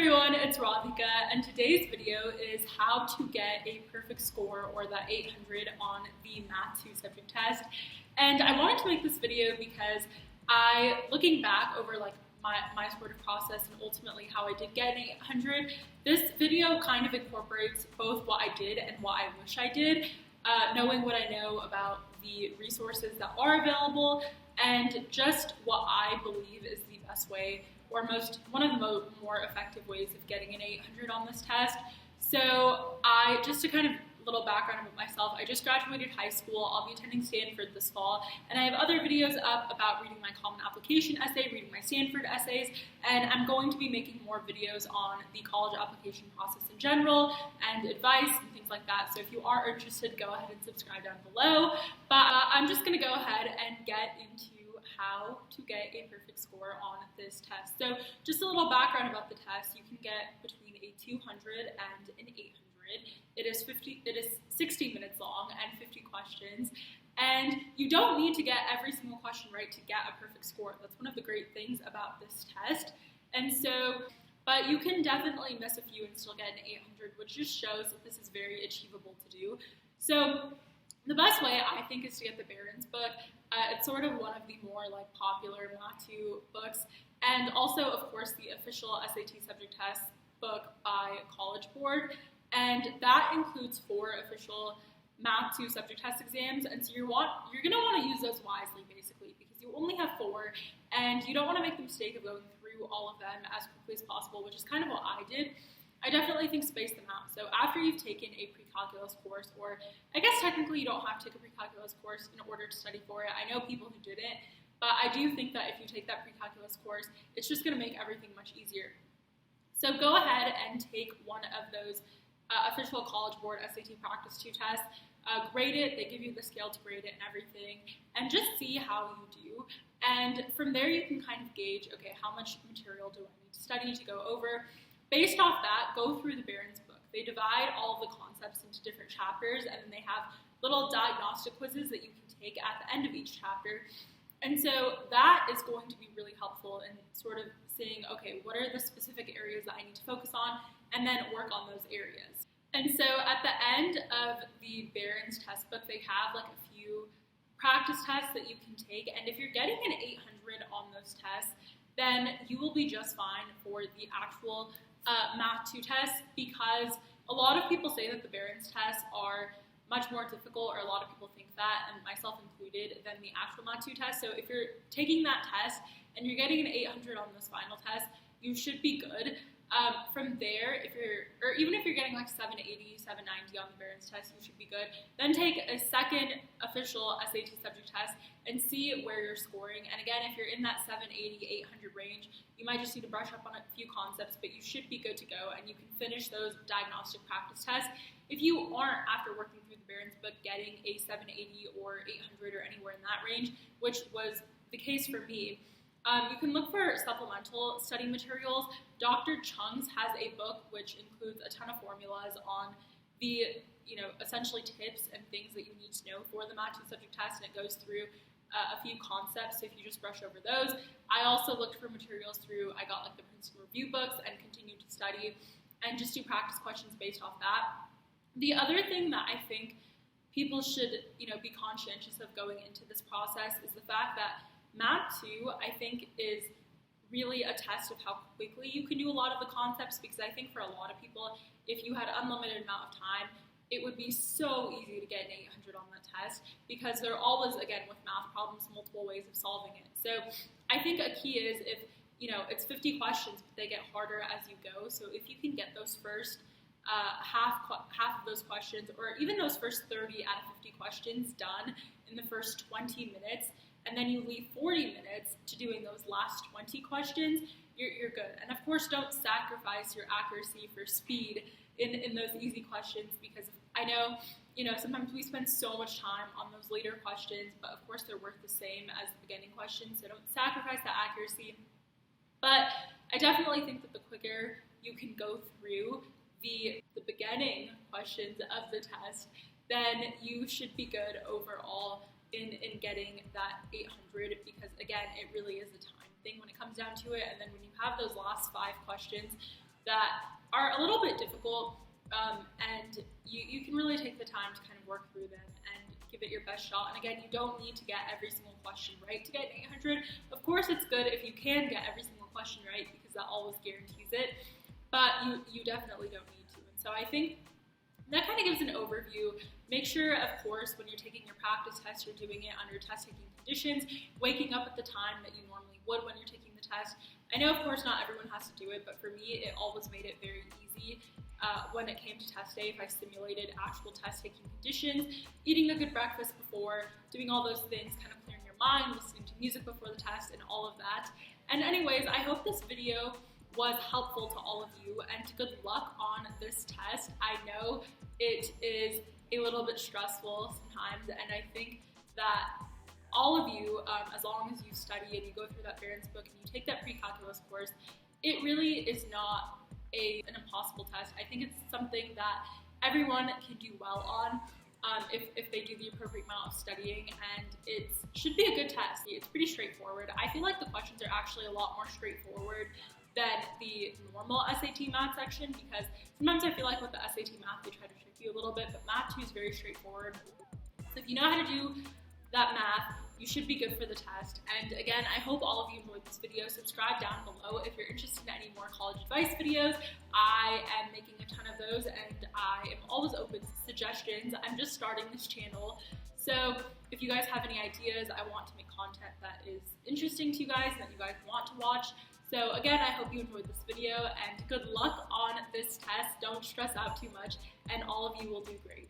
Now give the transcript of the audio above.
everyone, it's Radhika, and today's video is how to get a perfect score, or that 800 on the Math 2 subject test. And I wanted to make this video because looking back over my sort of process and ultimately how I did get an 800, this video kind of incorporates both what I did and what I wish I did, knowing what I know about the resources that are available and just what I believe is the best way, or one of the more effective ways of getting an 800 on this test. So just to kind of little background about myself, I just graduated high school. I'll be attending Stanford this fall, and I have other videos up about reading my Common Application essay, reading my Stanford essays, and I'm going to be making more videos on the college application process in general and advice and things like that. So if you are interested, go ahead and subscribe down below. But I'm just going to go ahead and get into how to get a perfect score on this test. So just a little background about the test. You can get between a 200 and an 800. It is 60 minutes long and 50 questions. And you don't need to get every single question right to get a perfect score. That's one of the great things about this test. And so, but you can definitely miss a few and still get an 800, which just shows that this is very achievable to do. So the best way, I think, is to get the Barron's book. It's sort of one of the more popular Math 2 books, and also, of course, the official SAT subject test book by College Board, and that includes 4 official Math 2 subject test exams. And so you're going to want to use those wisely, basically, because you only have 4, and you don't want to make the mistake of going through all of them as quickly as possible, which is kind of what I did. I definitely think space them out. So after you've taken a pre-calculus course, or I guess technically you don't have to take a pre-calculus course in order to study for it. I know people who didn't, but I do think that if you take that pre-calculus course, it's just going to make everything much easier. So go ahead and take one of those official College Board SAT Practice 2 tests. Grade it. They give you the scale to grade it and everything, and just see how you do. And from there you can kind of gauge, okay, how much material do I need to study to go over? Based off that, go through the Barron's book. They divide all of the concepts into different chapters, and then they have little diagnostic quizzes that you can take at the end of each chapter. And so that is going to be really helpful in sort of seeing, okay, what are the specific areas that I need to focus on, and then work on those areas. And so at the end of the Barron's test book, they have a few practice tests that you can take, and if you're getting an 800 on those tests, then you will be just fine for the actual Math 2 tests, because a lot of people say that the Barron's tests are much more difficult, or a lot of people think that, and myself included, than the actual Math 2 test. So if you're taking that test and you're getting an 800 on those final tests, you should be good. From there, even if you're getting 780, 790 on the Barron's test, you should be good. Then take a second official SAT subject test and see where you're scoring. And again, if you're in that 780, 800 range, you might just need to brush up on a few concepts, but you should be good to go, and you can finish those diagnostic practice tests. If you aren't, after working through the Barron's book, getting a 780 or 800 or anywhere in that range, which was the case for me, you can look for supplemental study materials. Dr. Chung's has a book which includes a ton of formulas on the, essentially tips and things that you need to know for the Math 2 subject test, and it goes through a few concepts, so if you just brush over those. I also looked for materials I got the Princeton Review books and continued to study and just do practice questions based off that. The other thing that I think people should, be conscientious of going into this process is the fact that Math 2, I think, is really a test of how quickly you can do a lot of the concepts, because I think for a lot of people, if you had unlimited amount of time, it would be so easy to get an 800 on that test, because there are always, again, with math problems, multiple ways of solving it. So I think a key is if, it's 50 questions, but they get harder as you go. So if you can get those first half of those questions, or even those first 30 out of 50 questions done in the first 20 minutes, and then you leave 40 minutes to doing those last 20 questions, you're good. And of course, don't sacrifice your accuracy for speed in those easy questions, because I know, sometimes we spend so much time on those later questions, but of course they're worth the same as the beginning questions, so don't sacrifice that accuracy. But I definitely think that the quicker you can go through the beginning questions of the test, then you should be good overall in getting that 800, because again, it really is a time thing when it comes down to it. And then when you have those last 5 questions, that are a little bit difficult, and you can really take the time to kind of work through them and give it your best shot. And again, you don't need to get every single question right to get an 800. Of course, it's good if you can get every single question right because that always guarantees it, but you definitely don't need to. And so I think that kind of gives an overview. Make sure, of course, when you're taking your practice test, you're doing it under test-taking conditions, waking up at the time that you normally would when you're taking the test. I know, of course, not everyone has to do it, but for me, it always made it very easy. When it came to test day, if I simulated actual test-taking conditions, eating a good breakfast before, doing all those things, kind of clearing your mind, listening to music before the test, and all of that. And anyways, I hope this video was helpful to all of you, and good luck on this test. I know it is a little bit stressful sometimes, and I think that all of you, as long as you study and you go through that variance book and you take that pre-calculus course, it really is not an impossible test. I think it's something that everyone can do well on if they do the appropriate amount of studying, and it should be a good test. It's pretty straightforward. I feel like the questions are actually a lot more straightforward than the normal SAT math section, because sometimes I feel like with the SAT math they try to trick you a little bit, but math 2 is very straightforward. So if you know how to do that math, you should be good for the test. And again, I hope all of you enjoyed this video. Subscribe down below if you're interested in any more college advice videos. I am making a ton of those, and I am always open to suggestions. I'm just starting this channel, so if you guys have any ideas, I want to make content that is interesting to you guys and that you guys want to watch. So again, I hope you enjoyed this video, and good luck on this test. Don't stress out too much, and all of you will do great.